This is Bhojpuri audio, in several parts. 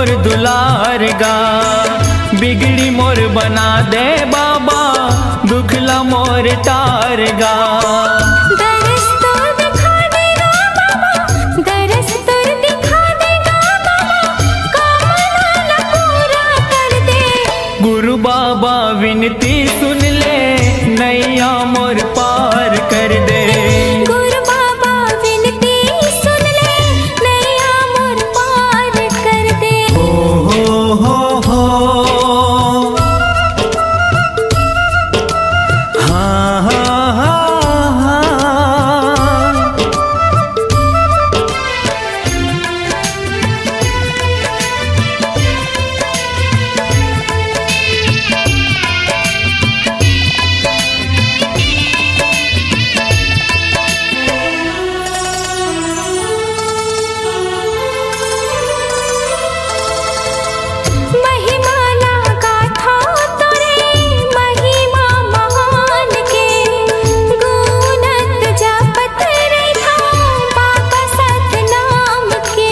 तोर दुलार गा। बिगड़ी मोर बना दे बाबा, दुखला मोर टार गा। दरस तो दिखा देगा बाबा, दरस तो दिखा देगा बाबा, कामना पूरा कर दे। गुरु बाबा विनती सुन ले, नैया मोर पार कर दे। गुरु बाबा विनती सुन ले, नैया मोर पार कर दे। हो हाँ हाँ हाँ हाँ। महिमाला गाथा तोरे, महिमा महान के, गुणत जपत रहा बाबा सतनाम के।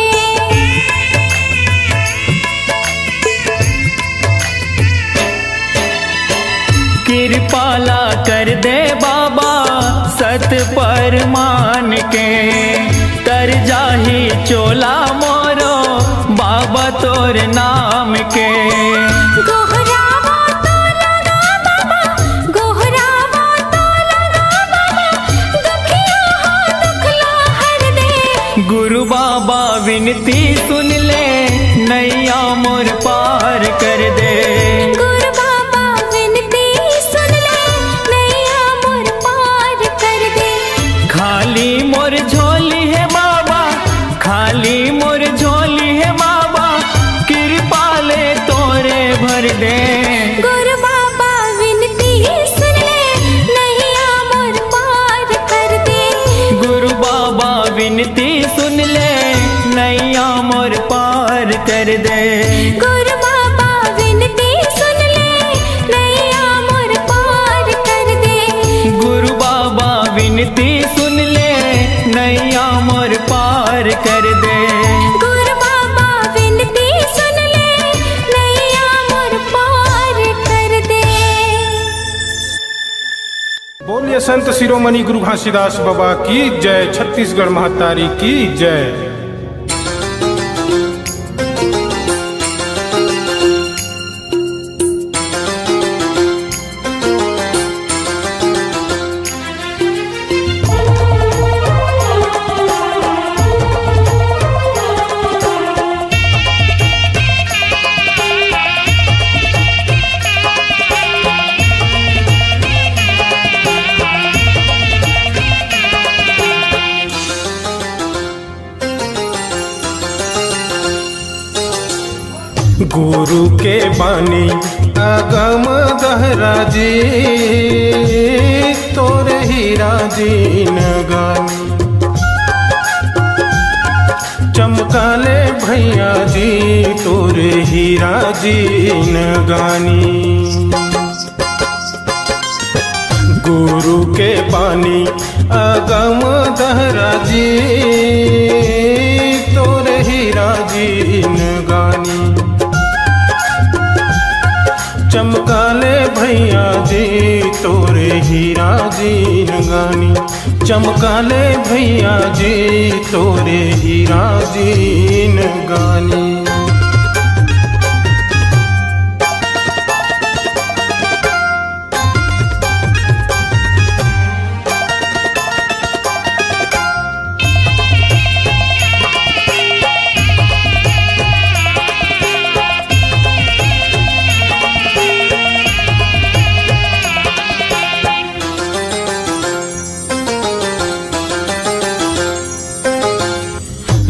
कृपाला कर दे बाबा, सत पर मान के। तर जाही चोला मोरो, बाबा तोर नाम के। गोहरावा तो लगा बाबा, गोहरावा तो लगा बाबा, दुखिया हो दुखला हर दे। गुरु बाबा विनती सुन ले, नैया मोर पार कर दे। गुरु बाबा विनती सुन ले, नैया मोर पार कर दे। खाली मोर झोली है बाबा, खाली मोर झोली है बाबा, कृपा ले तोरे भर दे। गुरु बाबा विनती सुन ले, नैया मोर पार कर दे। गुरु बाबा विनती सुन ले, नैया मोर पार कर दे। गुरु बाबा विनती सुन ले, नैया मोर पार कर दे। गुरु बाबा विनती सुन ले, नैया मोर पार कर दे। गुरु बाबा विनती सुन ले, नैया मोर पार कर दे। बोलिए संत शिरोमणि गुरु घासीदास बाबा की जय। छत्तीसगढ़ महातारी की जय। गुरु के बानी अगम दहरा जी, तोरे हीरा दीन गानी। चमकाले भैया जी, तोरे हीरा दीन गानी। गुरु के बानी अगम दहरा जी, तोरे हीरा दीन गानी। चमकाले भैया जी, तोरे हीरा दीन गानी। चमकाले भैया जी, तोरे हीरा दीन गानी।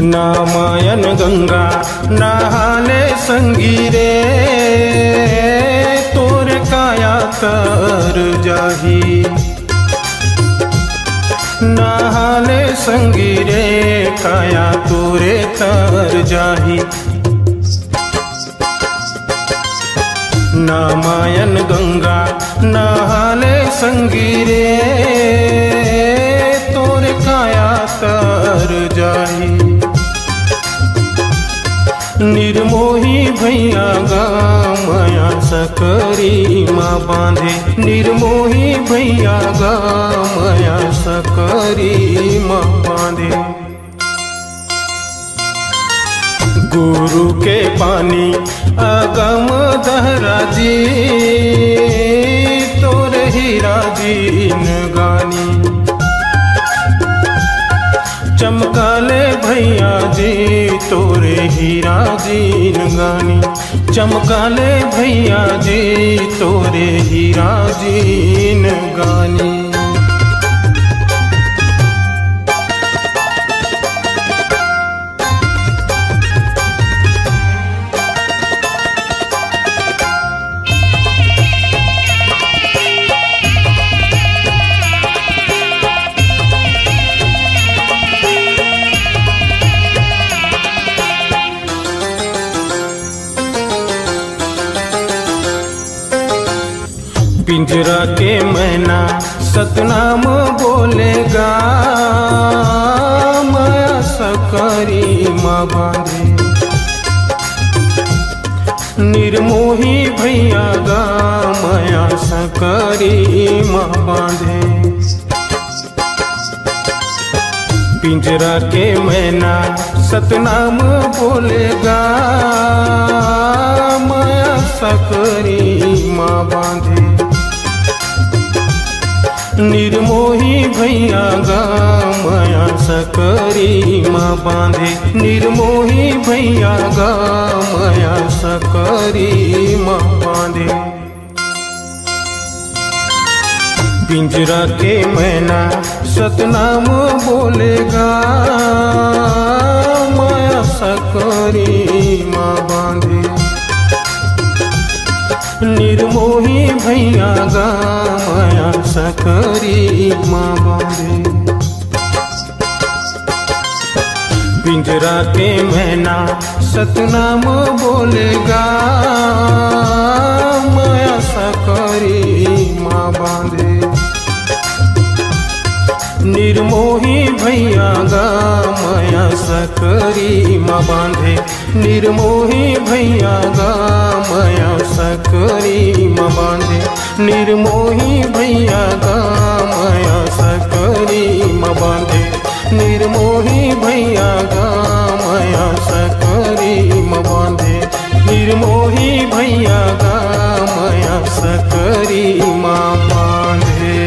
नामायन गंगा नहाले संगीरे, तोरे काया तर जाही। नहाले संगीरे, काया तोरे तर जाही। नामायन गंगा नहाले संगीरे, तोरे काया तर जाही। निर्मोही भैया गा माया सकरी माँ बांधे। निर्मोही भैया गा माया सकरी माँ बांधे। गुरु के पानी अगम दहराजी तोर हीरा दीन गानी। चमकाले भैया जी तोरे हीरा दीन गानी। चमकाले भैया जी तोरे हीरा दीन गानी। पिंजरा के मैना सतनाम बोलेगा माया सकरी माँ बांधे। निर्मोही भैया गा माया सकरी माँ बांधे। पिंजरा के मैना सतनाम बोलेगा माया सकरी माँ बांधे। निर्मोही भैया गा माया सकरी माँ बांधे। निर्मोही भैया गा माया सकरी माँ बांधे। पिंजरा के मैना सतनाम बोलेगा माया सकरी माँ बांधे। निर्मोही भैया गा माया सकरी माँ बांधे। पिंजरा के मैना सतनाम बोलेगा माया सकरी माँ बांधे। निर्मोही भैया गा माया सकरी माँ बांधे। निर्मोही भैया गा माया सकरी माँ बांधे। निर्मोही भैया गा माया सकरी माँ बांधे। निर्मोही भैया गा माया सकरी माँ बांधे। निर्मोही भैया गा माया सकरी माँ बांधे।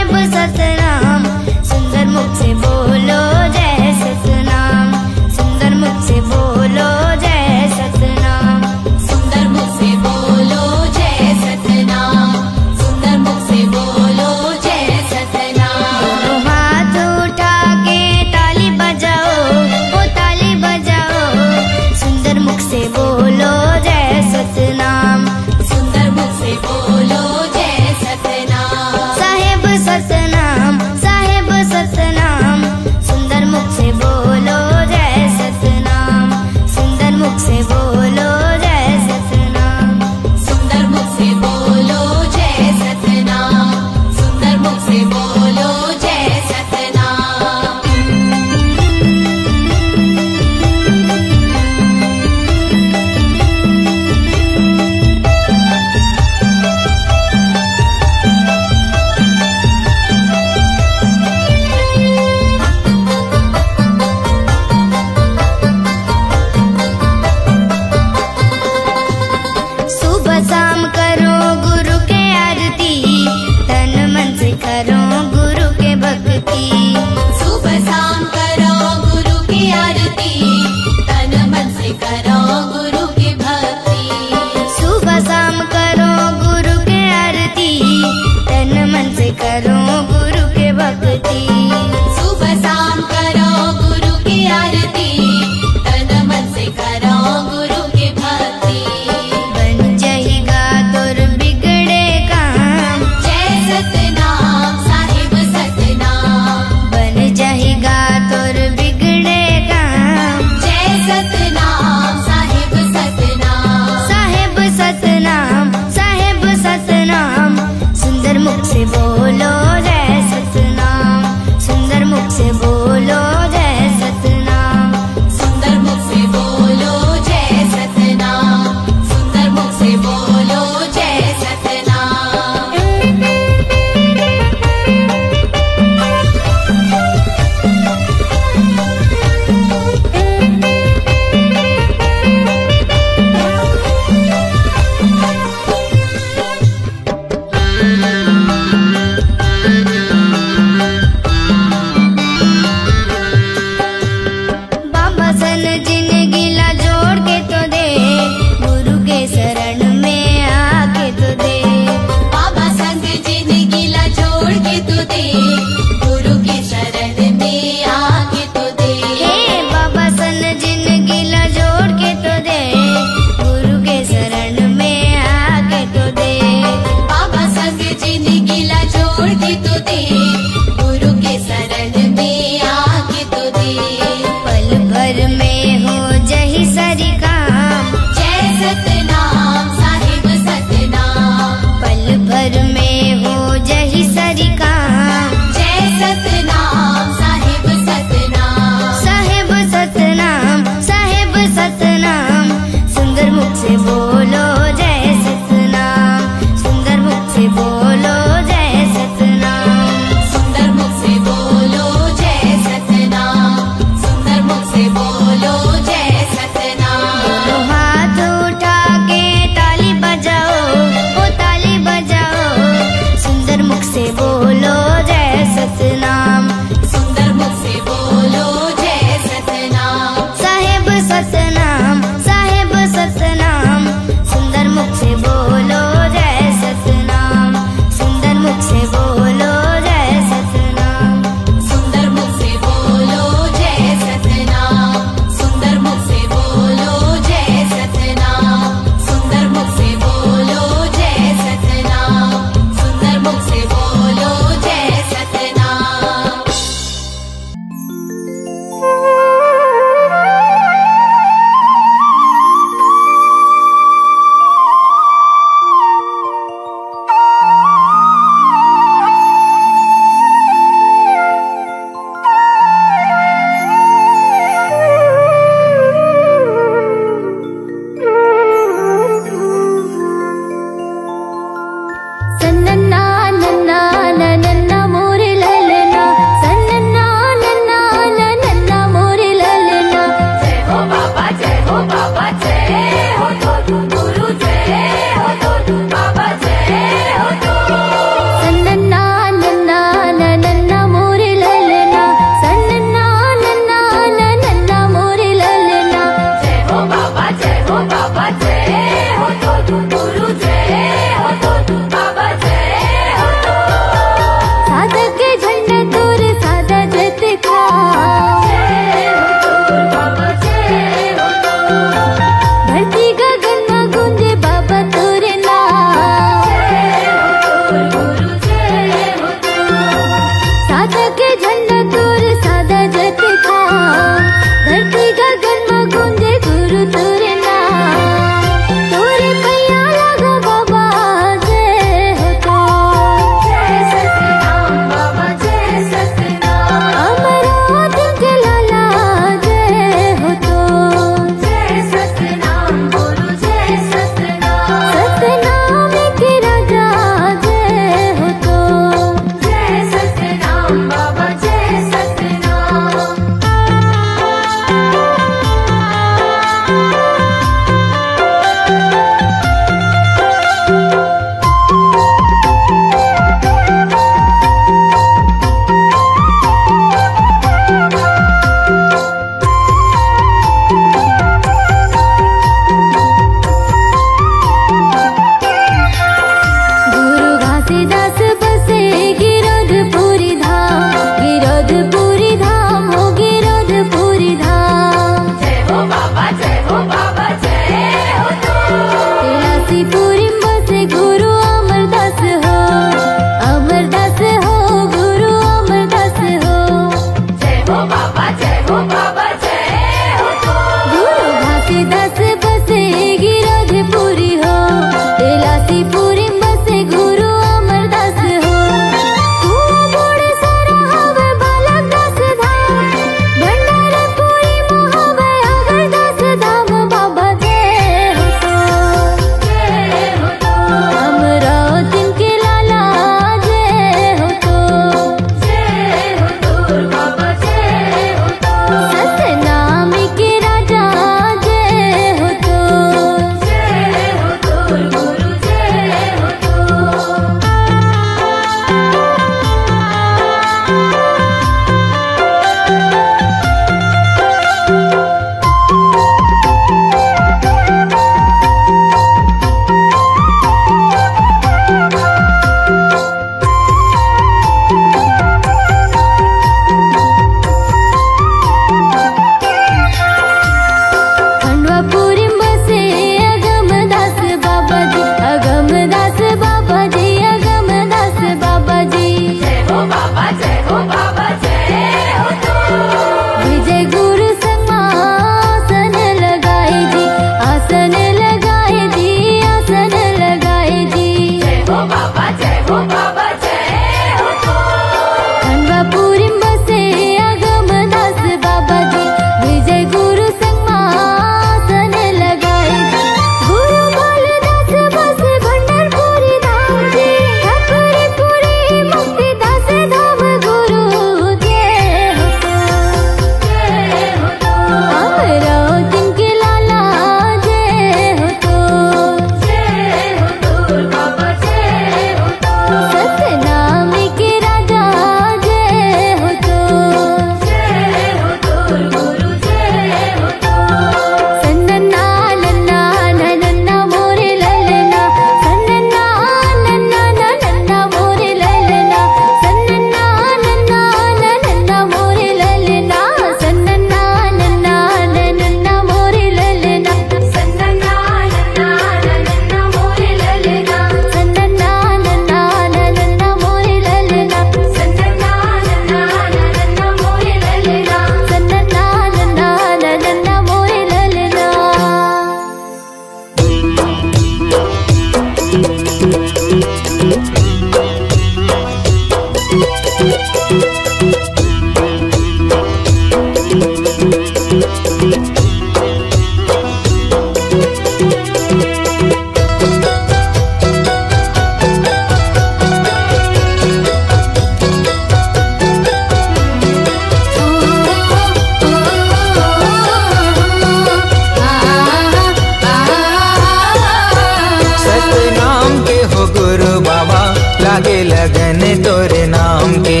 लागे लगन तोरे नाम के,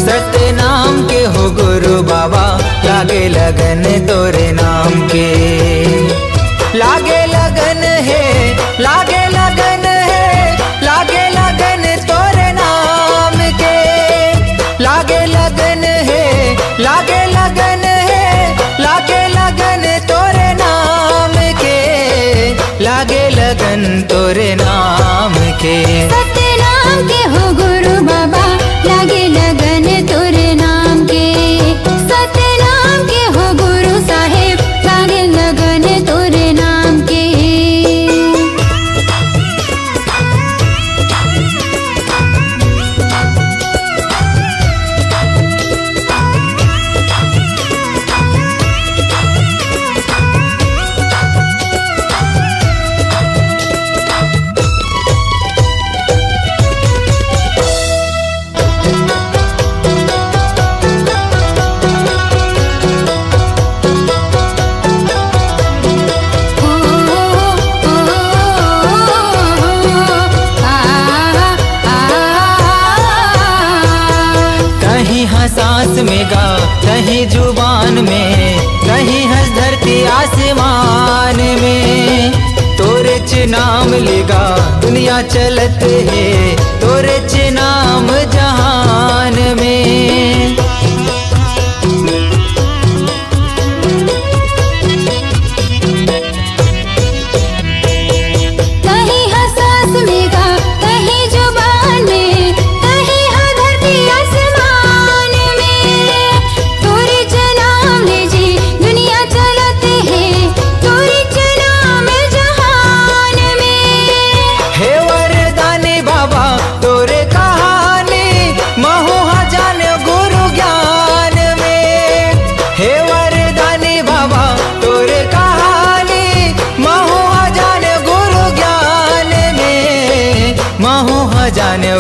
सत्य नाम के हो गुरु बाबा, लागे लगन तोरे नाम के। लागे लगन है, लागे लगन है, लागे लगन तोरे नाम के। लागे लगन है, लागे लगन है, लागे लगन तोरे नाम के। लागे लगन तोरे नाम के, सत्य नाम के हो गुरु बाबा, लागे लगन तोरे में गा, कहीं जुबान में, कहीं हंस धरती आसमान में। तोरे च नाम लेगा दुनिया चलत है, तोरे च नाम जहान में।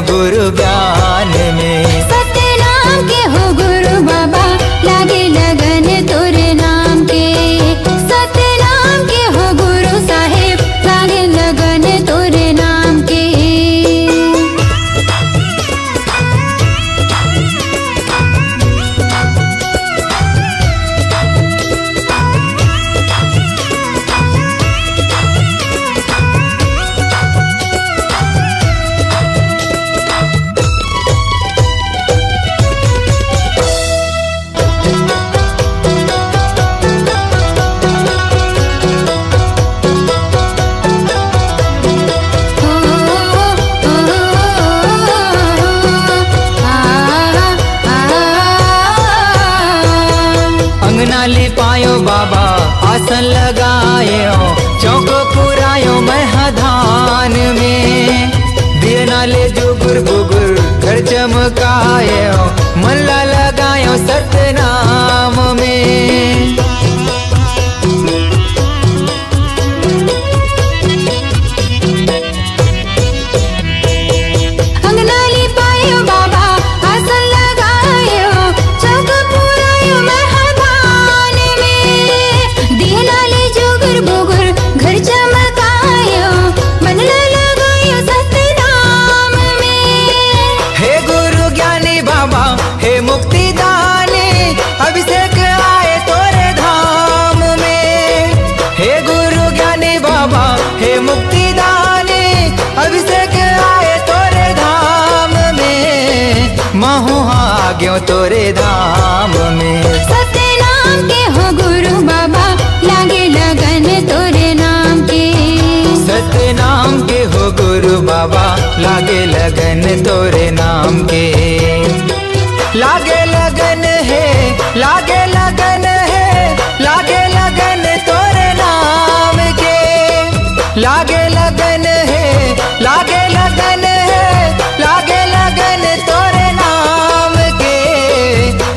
गुरु ज्ञान में सतनाम के हो गुरु बाबा, लागे लगन तोरे नाम के। सतनाम के हो गुरु साहेब, लागे लगन तोरे नाम के। बाबा आसन लगायो, चौक पुरायो महधान में। दिए नाले जुगुर बुगुर घर चमकायो, मल्ला लगायो सतनाम में। गयो तोरे धाम में। सतनाम के हो गुरु बाबा, लागे लगन तोरे नाम के। सतनाम के हो गुरु बाबा, लागे लगन तोरे नाम के। लागे लगन है, लागे लगन है, लागे लगन तोरे नाम के। लागे लगन है, लागे लगन है, लागे लगन तोरे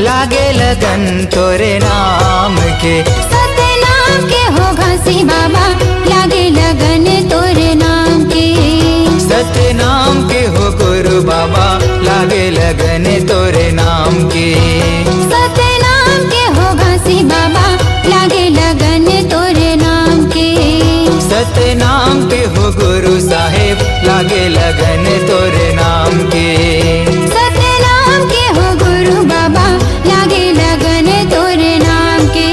लागे लगन तोरे नाम के। सतनाम के हो घासी बाबा, लागे लगन तोरे नाम के। सतनाम के हो गुरु बाबा, लागे लगन तोरे नाम के। सतनाम के हो घासी बाबा, लागे लगन तोरे नाम के। सतनाम के हो गुरु साहेब, लागे लगन तोरे नाम के। सतनाम के हो गुरु बाबा, लागे लगन तोरे नाम के।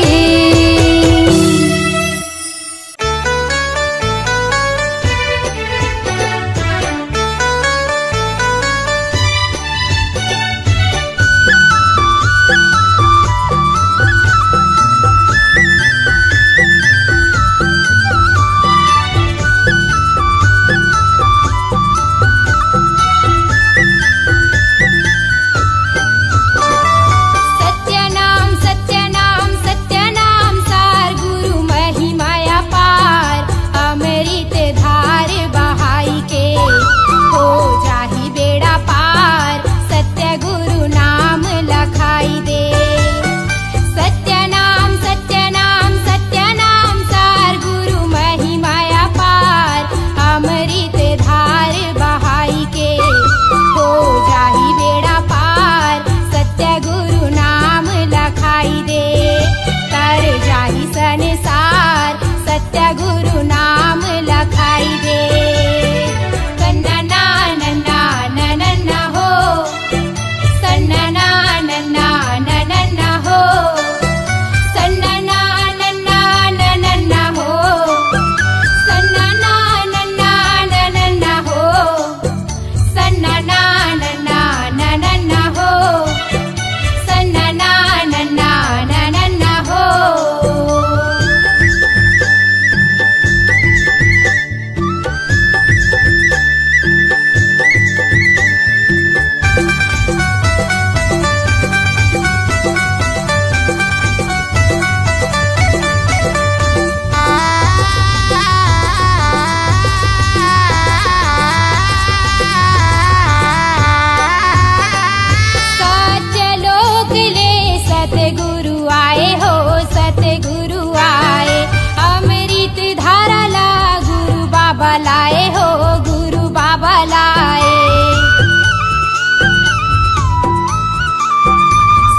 लाए हो गुरु बाबा लाए।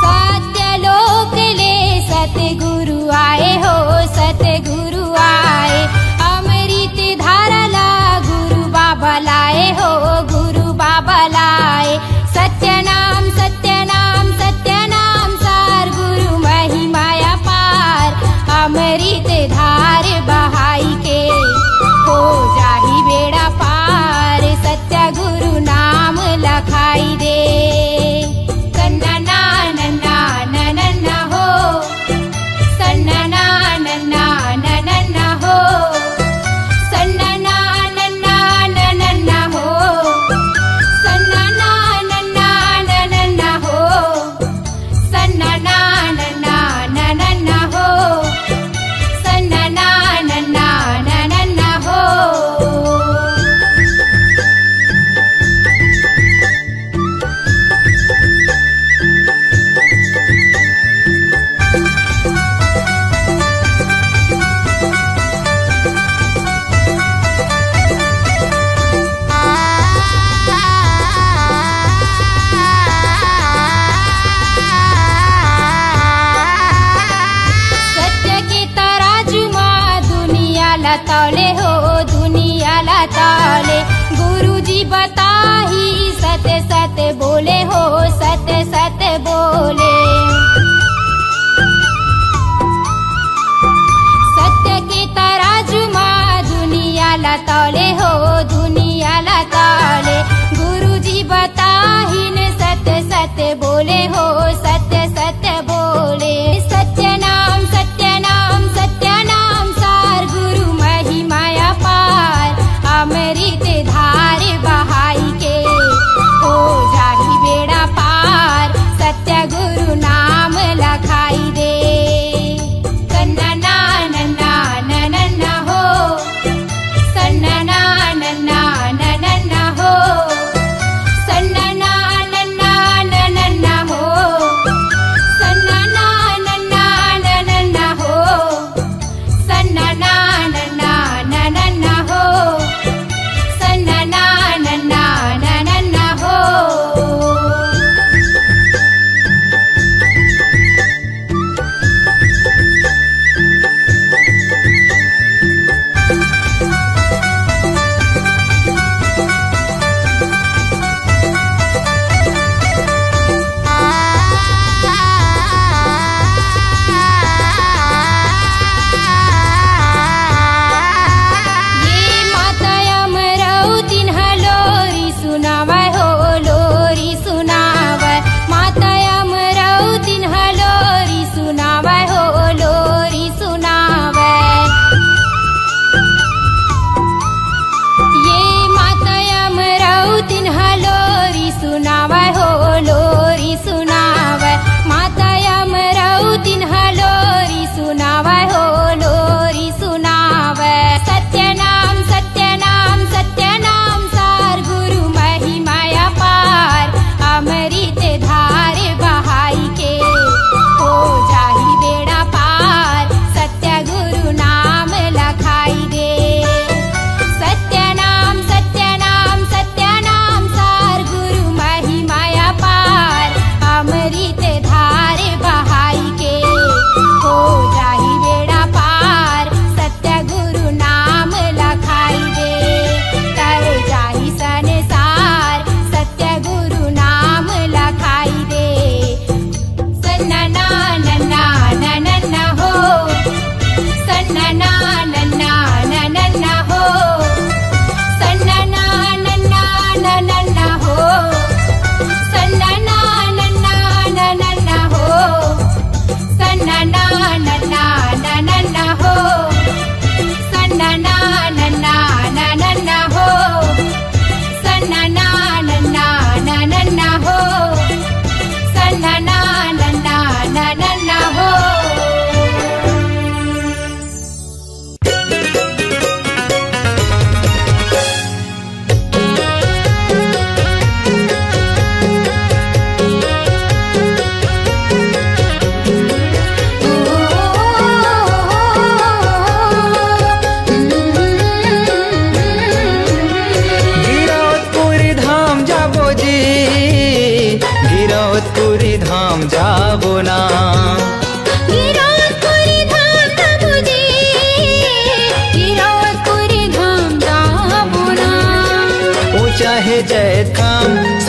सत्यलोक ले सतगुरु आए हो सतगुरु आए। अमृत धारा ला गुरु बाबा लाए हो गुरु बाबा लाए। सत्यनाम सत्यनाम सत्यनाम सार गुरु महिमाया पार। अमृत धार बहाई के हो जाही बेड़ा पार। सत्य गुरु नाम लखाई दे। सन्ना नन्ना नन्ना हो सन्ना नन्ना नन्ना हो सन्ना नन्ना नन्ना हो सन्ना नन्ना नन्ना हो सन्ना नन्ना नन्ना हो सन्ना नन्ना नन्ना हो। सत्य के तराजू माँ दुनिया ला तौले हो दुनिया ला तौले। गुरु जी बताही सत्य सत्य बोले हो सत्य सत्य बोले। सत्य के तराजू माँ दुनिया ला तौले हो दुनिया ला तौले। गुरु जी बताही ने सत्य सत्य बोले हो सत्य सत्य बोले। सत्यनाम सत्यनाम सत्यनाम सार गुरु महिमाया पार। अमृत धार बहाई के हो जाही बेड़ा पार। सत्य गुरु नाम लखाई दे। सन्ना नन्ना नन्ना हो सन्ना नन्ना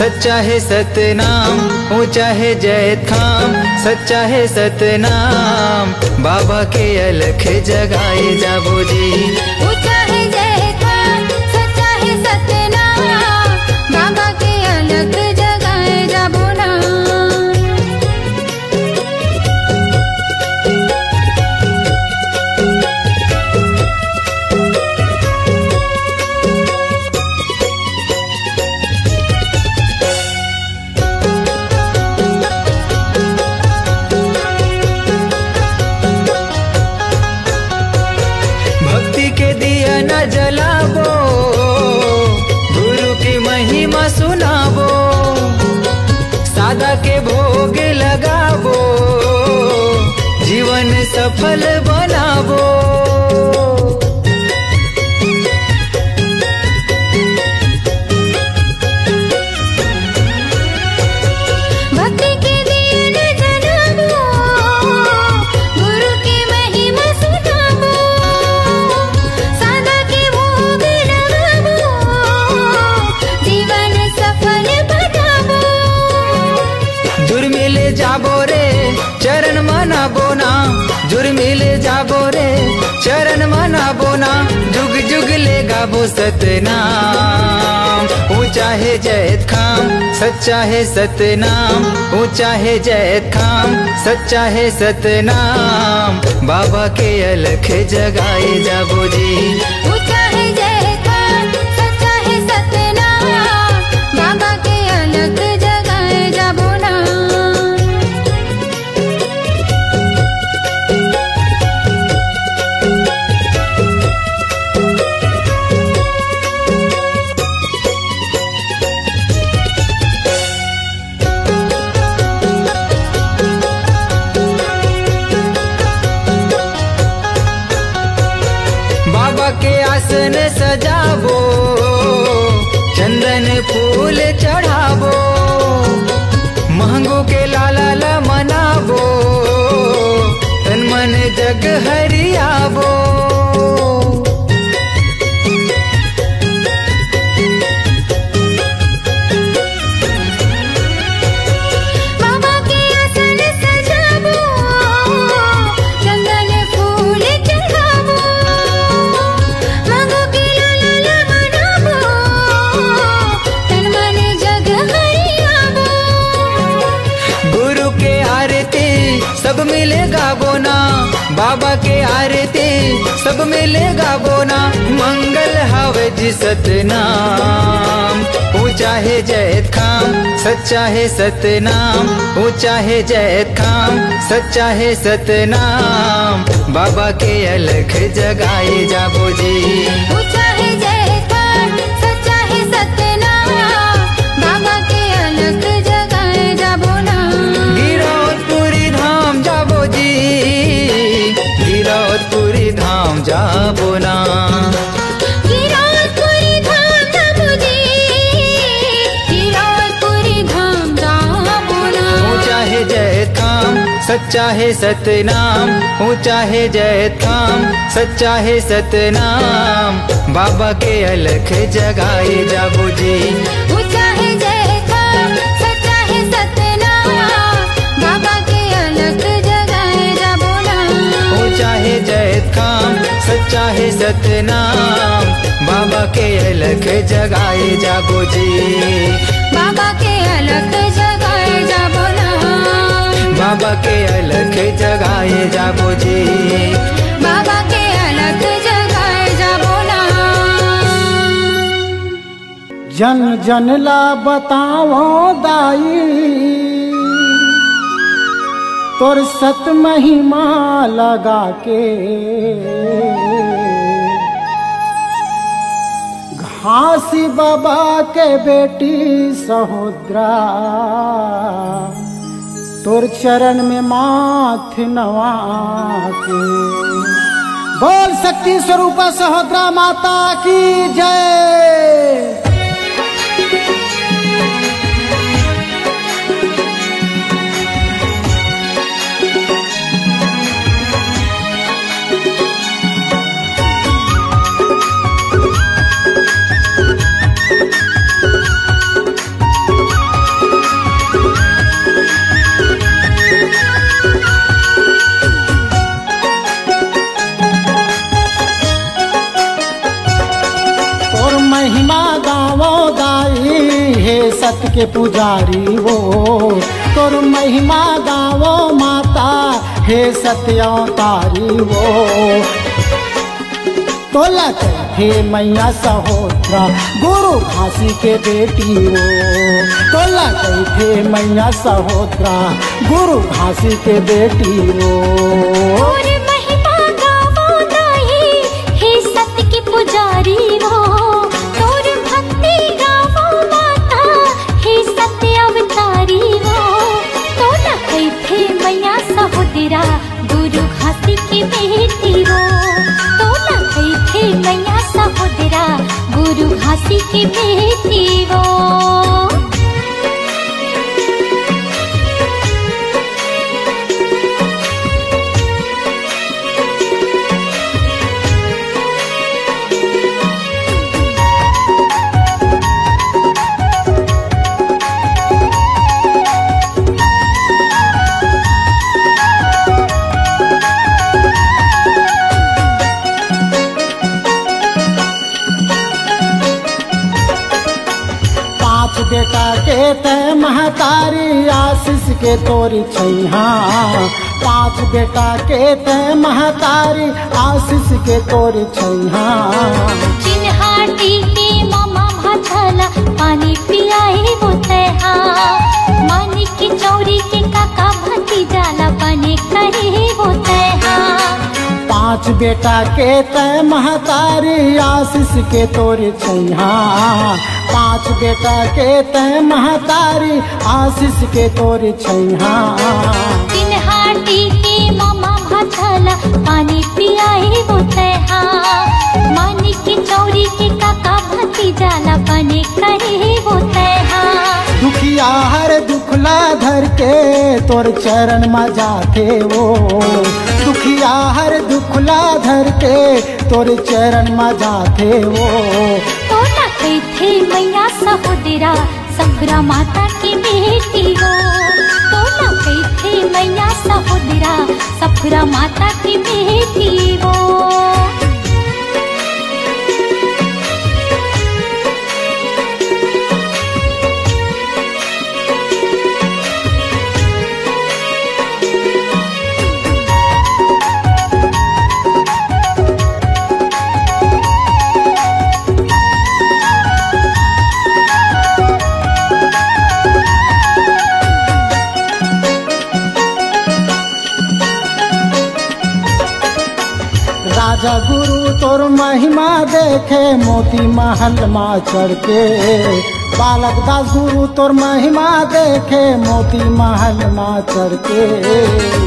सच्चा है सतनाम, ऊंचा है जैत खाम, सच्चा है सतनाम, बाबा के अलख जगाए जाबो जी। ऊंचा है जैत खाम, सच्चा है सतनाम, बाबा के अलख जगाए जाबो ना। जलाबो गुरु की महिमा सुनाबो, सादा के भोग लगाबो, जीवन सफल बनाबो। भक्ति के दिए न जलाबो, गुरु की महिमा सुनाबो, सादा के भोग लगाबो, जीवन सफल बनाबो। जुर्मिले जाबो रे चरण मनाबो ना, जुर्मिले जाबो रे चरण मनाबो ना, जुग जुग ले गाबो सतनाम, ऊंचा है जैत खाम, सच्चा है सतनाम, ऊंचा है जैत खाम, सच्चा है सतनाम, बाबा के अलख जगाए जाबो जी। ऊंचा है जैत खाम, सच्चा है सतनाम, बाबा के अलख जगाए जाबो ना। बाबा के आसन सजाबो, चंदन फूल चढ़ाबो, महंगो के लाला मनाबो, तन मन जग हरियाबो। बाबा के आसन सजाबो, चंदन फूल चढ़ाबो, मांगो के लाला मनाबो, तन मन जग हरियाबो। गुरु के आरती सब मिले गाबो ना, बाबा के आरती सब मिले गाबो ना, मंगल हावे जी सतनाम, ऊंचा है जैत खाम, सच्चा है सतनाम, ऊंचा है जैत खाम, सच्चा है सतनाम, बाबा के अलख जगाए जाबो जी। ऊंचा है जैत खाम, सच्चा है सतनाम, बाबा के अलख जगाए जाबो ना। गिरौदपुरी धाम जाबो जी, गिरौदपुरी धाम जाबो ना। गिरौदपुरी धाम जाबो जी, गिरौदपुरी धाम जाबो ना। ऊंचा है जैत खाम, सच्चा है सतनाम, ऊंचा है जैत खाम, सच्चा है सतनाम, बाबा के अलख जगाए जाबो जी। ऊंचा है जैत खाम, सच्चा है सतनाम, बाबा के अलख जगाए जाबो ना। ऊंचा है जैत खाम, सच्चा है सतनाम, बाबा के अलख जगाए जाबो जी। बाबा के अलख जगाए जाबो ना। बाबा के अलख जगाए जाबो जी। बाबा के अलख जगाए जाबो ना। जन जन ला बताओ दाई, तोर सत महिमा लगा के, घासी बाबा के बेटी सहोदरा, तोर चरण में माथ नवा के। बोल शक्ति स्वरूपा सहोदरा माता की जय। के पुजारी वो तोर महिमा गावो माता हे सत्यावतारी वो तोला हे मैया सहोत्रा गुरु घासी के बेटी वो तोला हे मैया सहोत्रा गुरु घासी के बेटी वो और महिमा गावो दाई हे सत्य की पुजारी वो तोर भक्ति गावो माता हे सत्य अवतारी वो तोला थे मैया सहोदरा गुरु घासी की बेटी वो तोला थे मैया सहोदरा गुरु घासी की बेटी वो बेटा के तय महतारी आशीष के तोरी छैहा पांच बेटा के तय महतारी आशीष के तोरी छैहा चिन्हाटी के मामा भाछला पानी पियाए वो तैहा मानी की चौरी के काका भतीजाला बने करे वो तैहा पांच बेटा के तय महतारी आशीष के तोरी छैहा पांच बेटा के तय महतारी आशीष के तोरी छैहा चिन्हाटी के मामा भाछला पानी पियाए वो तैहा मानी की चौरी के काका भतीजाला बने करे वो तैहा दुखिया हर दुखला धर के तोर चरण में जाके वो दुखिया हर दुखला धर के तोर चरण में जाके वो तोला थे मैया सहोदरा सफरा माता की बेटी वो तोला थे मैया सहोदरा सफरा माता की बेटी वो राजा गुरु तोर महिमा देखे मोती महल माँ चढ़ के बालक दास गुरु तोर महिमा देखे मोती महल माँ चढ़ के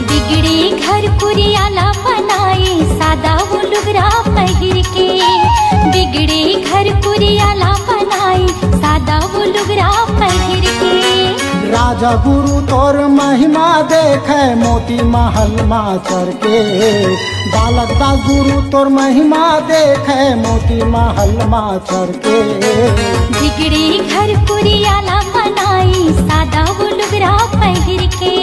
बिगड़े घर कुरियाला बनाए सादा वो लुगरा पहिर के बिगड़े घर कुरियाला बनाए सादा वो लुगरा पहिर के राजा गुरु तोर महिमा देखे मोती महल माँ चढ़ के बालक दास गुरु तोर महिमा देखे मोती महल माँ चढ़ के बिगड़े घर कुरियाला बनाई सादा वो लुगरा पहिर के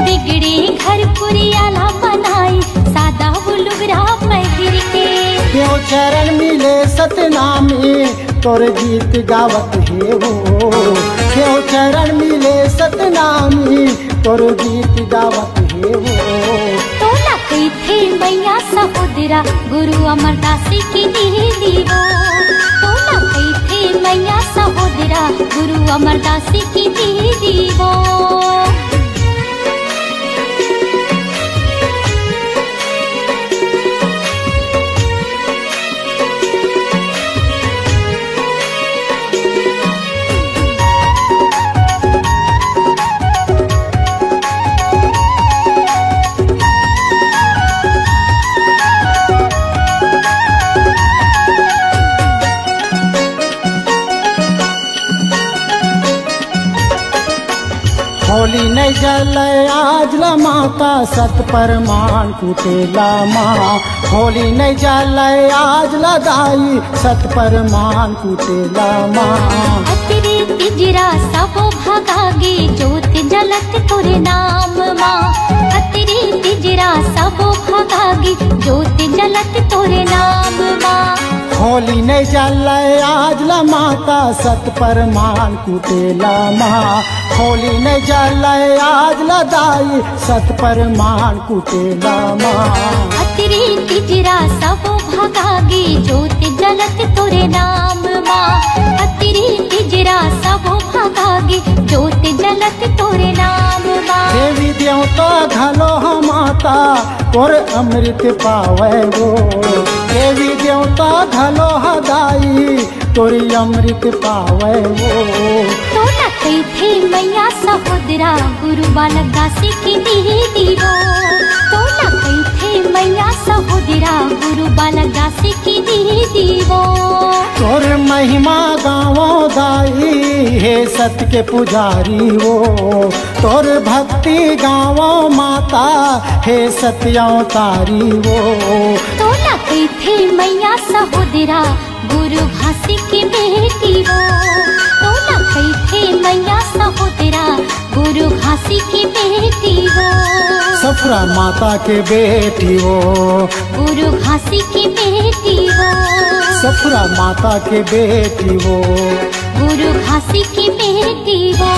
बिगड़े घर कुरियाला बनाई सादा वो लुगरा पहिर के देव चरण मिले सतनामी तोर गीत गावत हे वो देव चरण मिले सतनामी तोर गीत गावत हे वो तोला थे मैया सहोदरा गुरु अमरदासी की दीदी वो तोला थे मैया सहोदरा गुरु अमरदासी की दीदी वो होली नहीं जले आज ला माता सत परमान कुटेला माँ होली नहीं जले आज ला दाई सत परमान कुटेला माँ अतरे तिजरा सबो भगागे ज्योत जलत तोरे नाम माँ अतरे तिजरा सबो भगागे ज्योत जलत तोरे नाम माँ होली नहीं जलाए आज ला माता सत परमान कुटेला माँ। होली नहीं जलाए आज ला दाई सत परमान कुटेला माँ। अतरी तिजरा सब भगागी ज्योत जलत तोरे नाम माँ। अतरी तिजरा सब भगागी ज्योत जलत तोरे नाम माँ। देवी देवता घलो माता तोर अमृत पावे गो। देवी देवता घलो दाई तोरी अमृत पावे गो। तो न थे मैया सहोदरा गुरु बालक दासी की दीदीरो। तो न थे मैया सहोदरा गुरु बालक दासी की दीदीरो। तोर महिमा गावो दाई हे सत्य के पुजारी वो। तोर भक्ति गावो माता हे सत्यावतारी वो। तो न थे मैया सहोदरा गुरु भासी की बेटी वो। तो न थे मैया सहोदरा गुरु भासी की बेटी वो। सफरा माता के बेटी वो। गुरु भासी की बेटी वो। सफरा माता के बेटी वो। गुरु भासी की बेटी वो।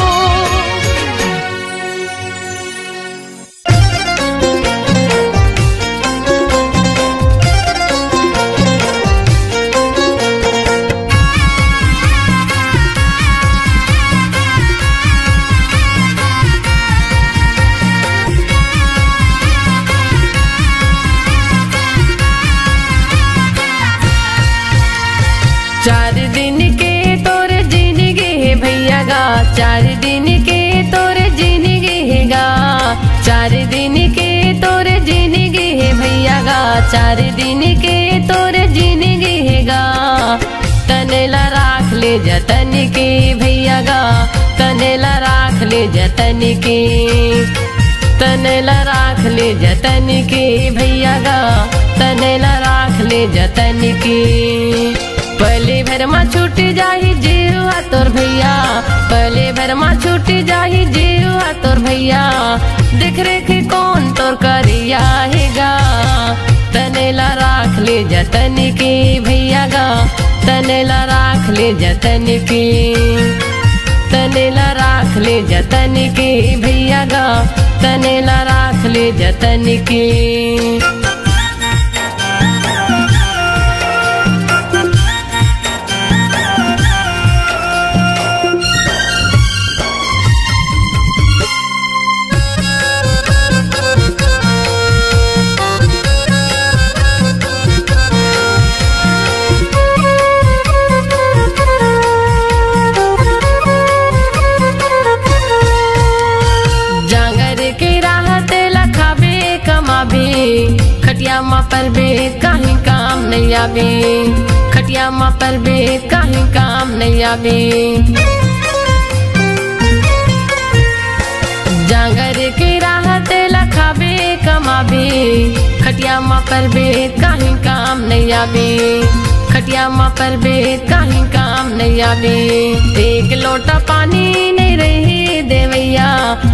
चार दिन के तोर जिंदगी है भैया गा। चार दिन के तोर जिंदगी है गा। चार दिन के तोर जिंदगी है भैया गा। चार दिन के तोर जिंदगी है गा। तनेला राख ले जतन के भैया गा। तनेला राख ले जतन के। तनेला राख ले जतन के भैया गा। तनेला राख ले जतन के। पहले भर में छूट जाही जीवा तोर भैया। पहले भर में छूट जाही जीवा तोर भैया। देख रेख कौन तोर करिया हैगा। तनेला राख ले जतन के भैया गा। तनेला राख ले जतन के। तनेला राख ले जतन के भैया गा। तनेला राख ले जतन के। खटिया माँ पर बे कहीं काम नहीं आवे। खटिया माँ पर बे कहीं काम नहीं आवे। जांगर के राहत लखाबे कमाबे। खटिया माँ पर बे कहीं काम नहीं आवे। खटिया माँ पर बे कहीं काम नहीं आवे। एक लोटा पानी नहीं रही देवैया।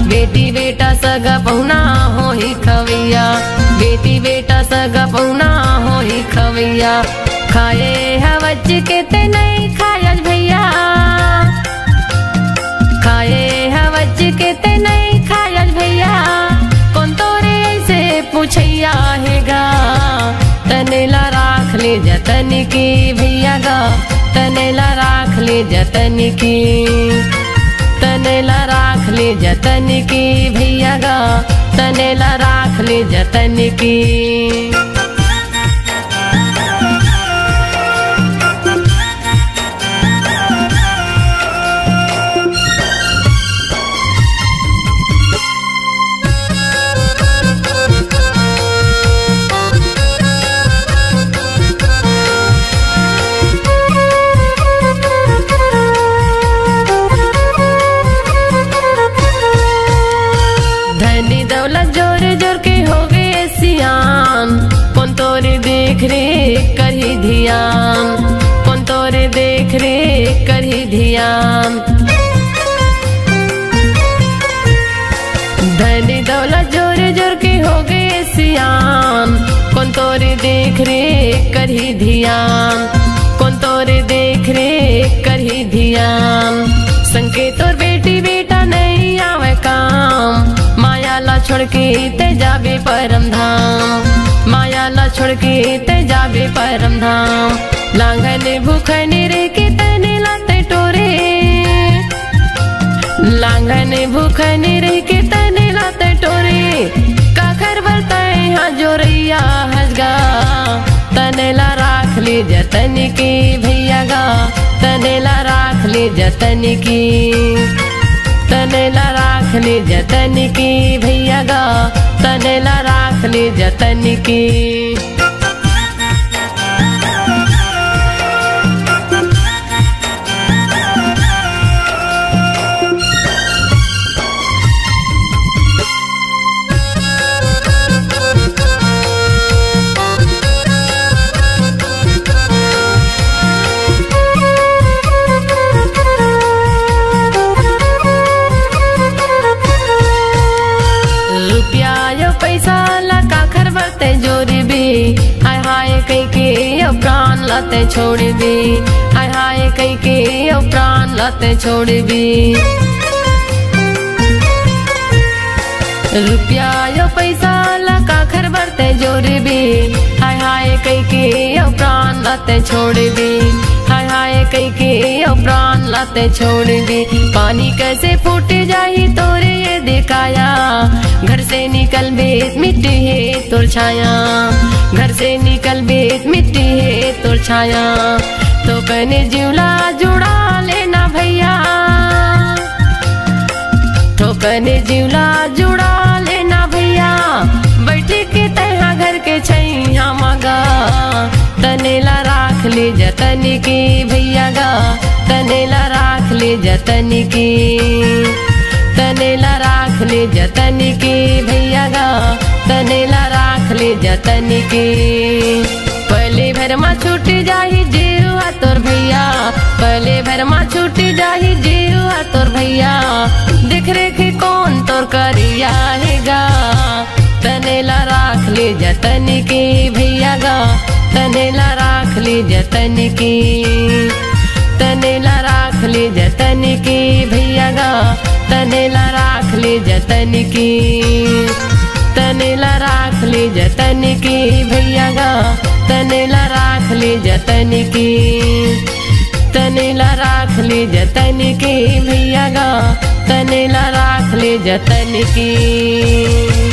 बेटी बेटा सगा पहुना हो ही खवैया। बेटी बेटा सगा पहुना हो ही खवैया। खाए हवज के ते नहीं खायज भैया। खाए हवज के ते नहीं खायज भैया। कौन तोरे ऐसे पूछैया हैगा। तनेला राख ले जतन की भैया गा। तनेला राख ले जतन की। तनेला राख ले जतन की भैया गा। तनेला राख ले जतन की। धनी दौलत जोर जोर के हो गए सियान। कौन तोरे देख रे करही ध्यान। कौन तोरे देख रे करही ध्यान। धनी दौलत जोर जोर के हो गए सियान। कौन तोरे देख रे करही ध्यान। ते जाबे परम धाम, माया ला छोड़ के ते जाबे परम धाम। लांघन भूखन रे के तने लाते टोरे, लांघन भूखन रे के तने लाते टोरे। काखर बरता यहाँ जोरैया हसगा, तनेला राख ली जतन की भैया गा, तनेला राख ली जतन की, तनेला राख ली जतन की भैया गा, तनेला राख ली जतन की। लाते छोड़ भी, हाय हाय कई के अब प्राण लाते छोड़ भी। रुपया यो पैसा लका खर बरते जोड़ भी, हाय हाय कई के अब प्राण लाते छोड़ भी, हाय हाय कई के अब प्राण लाते छोड़ भी। पानी कैसे फूट जाही तोरे ये दिखाया, घर से निकल बेत मिट्टी है तोर छाया, घर से निकल बेत मिट्टी है तोर छाया। तो कने जिवला जुड़ा लेना भैया, तो कने जिवला जुड़ा लेना भैया। बैठे के तहा घर के छैया मगा, तनेला राख ले जतन की भैया गा, तनेला राख ले जतन की, तनेला राख ले जतन की भैया गा, तनेला राख ले जतन की। पहले भर मा छूट जाही जीवा तोर भैया, पहले भर मा छूट जाही जीवा तोर भैया। देख रेख कौन तोर करिया हैगा, तनेला राख ले जतन की भैया गा, तनेला राख ले जतन की, तनेला राख ले जतन की भैया गा, तनेला राख ले जतन की, तनेला राख ले जतन की भैया गा, तनेला राख ले जतन की, तनेला राख ले जतन की भैया गा, तनेला राख ले जतन की।